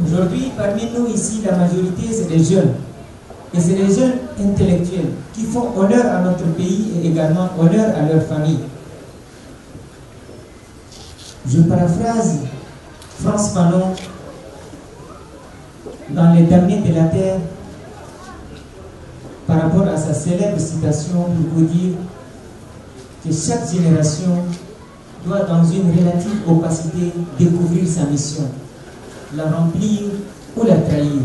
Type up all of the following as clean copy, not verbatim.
Aujourd'hui, parmi nous ici, la majorité, c'est des jeunes. Et c'est des jeunes intellectuels qui font honneur à notre pays et également honneur à leur famille. Je paraphrase France Fanon dans Les Damnés de la Terre par rapport à sa célèbre citation pour vous dire que chaque génération doit, dans une relative opacité, découvrir sa mission, la remplir ou la trahir.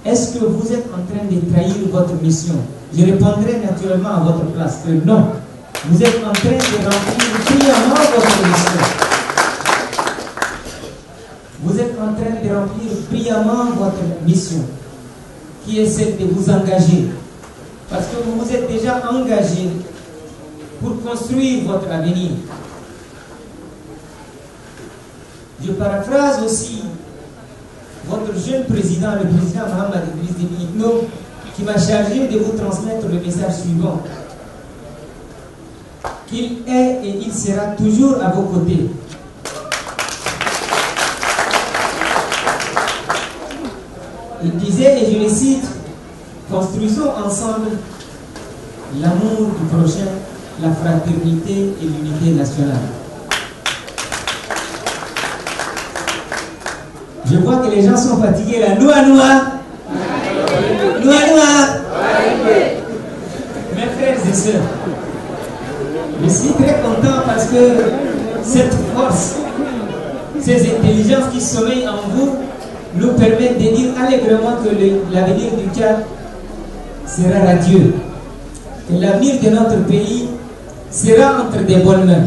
Est-ce que vous êtes en train de trahir votre mission? Je répondrai naturellement à votre place que non. Vous êtes en train de remplir brillamment votre mission. Vous êtes en train de remplir brillamment votre mission, qui est celle de vous engager. Parce que vous vous êtes déjà engagé pour construire votre avenir. Je paraphrase aussi votre jeune président, le président Mohamed Idriss Déby Itno, qui m'a chargé de vous transmettre le message suivant. Qu'il est et il sera toujours à vos côtés. Il disait, et je le cite, construisons ensemble l'amour du prochain, la fraternité et l'unité nationale. Je vois que les gens sont fatigués là. Noua, noua. Noua, noua. Mes frères et sœurs, je suis très content parce que cette force, ces intelligences qui sommeillent en vous, nous permettent de dire allègrement que l'avenir du Tchad sera radieux. Que l'avenir de notre pays sera entre des bonnes mains.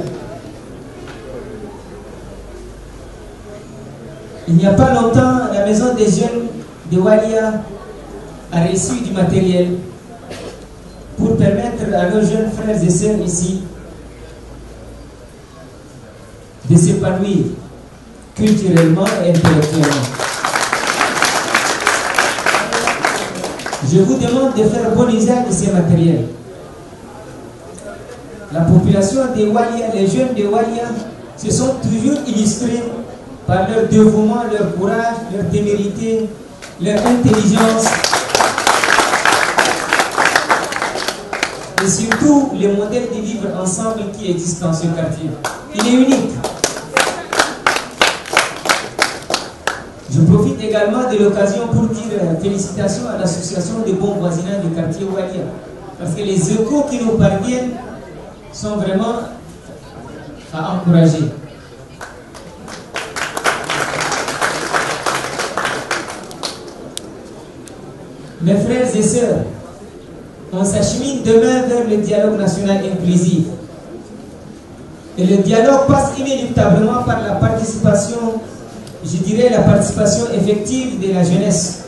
Il n'y a pas longtemps, la maison des jeunes de Walia a reçu du matériel pour permettre à nos jeunes frères et sœurs ici de s'épanouir culturellement et intellectuellement. Je vous demande de faire bon usage de ces matériels. La population de Walia, les jeunes de Walia, se sont toujours illustrés par leur dévouement, leur courage, leur témérité, leur intelligence et surtout le modèle de vivre ensemble qui existe dans ce quartier. Il est unique. Je profite également de l'occasion pour dire félicitations à l'association de bon voisinage du quartier Walia, parce que les échos qui nous parviennent sont vraiment à encourager. Mes frères et sœurs, on s'achemine demain vers le dialogue national inclusif. Et le dialogue passe inéluctablement par la participation, je dirais la participation effective de la jeunesse.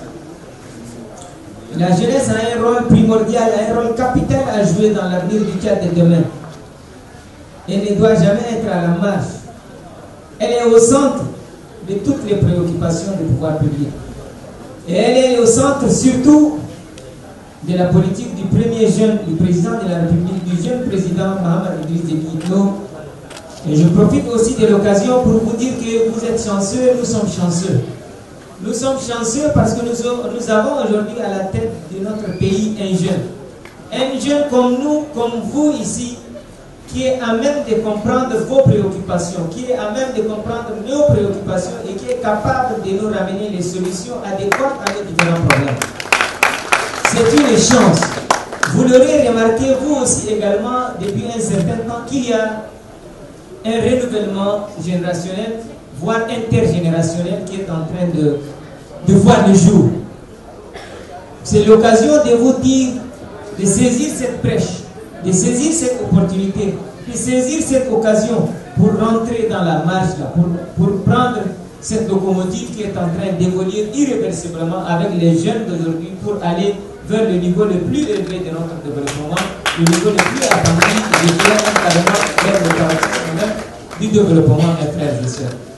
La jeunesse a un rôle primordial, un rôle capital à jouer dans l'avenir du Tchad de demain. Elle ne doit jamais être à la marge. Elle est au centre de toutes les préoccupations du pouvoir public. Et elle est au centre surtout de la politique du premier jeune, du président de la République, du jeune président Mohamed Idriss Déby Itno. Et je profite aussi de l'occasion pour vous dire que vous êtes chanceux, nous sommes chanceux. Nous sommes chanceux parce que nous avons aujourd'hui à la tête de notre pays un jeune. Un jeune comme nous, comme vous ici, qui est à même de comprendre vos préoccupations, qui est à même de comprendre nos préoccupations et qui est capable de nous ramener les solutions adéquates à nos différents problèmes. C'est une chance. Vous l'aurez remarqué vous aussi également depuis un certain temps qu'il y a un renouvellement générationnel, voire intergénérationnel qui est en train de voir le jour. C'est l'occasion de vous dire de saisir cette brèche, de saisir cette opportunité, de saisir cette occasion pour rentrer dans la marche, là, pour prendre cette locomotive qui est en train d'évoluer irréversiblement avec les jeunes d'aujourd'hui pour aller vers le niveau le plus élevé de notre développement, le niveau le plus attendu et de carrément vers le caractère du développement, mes frères et sœurs.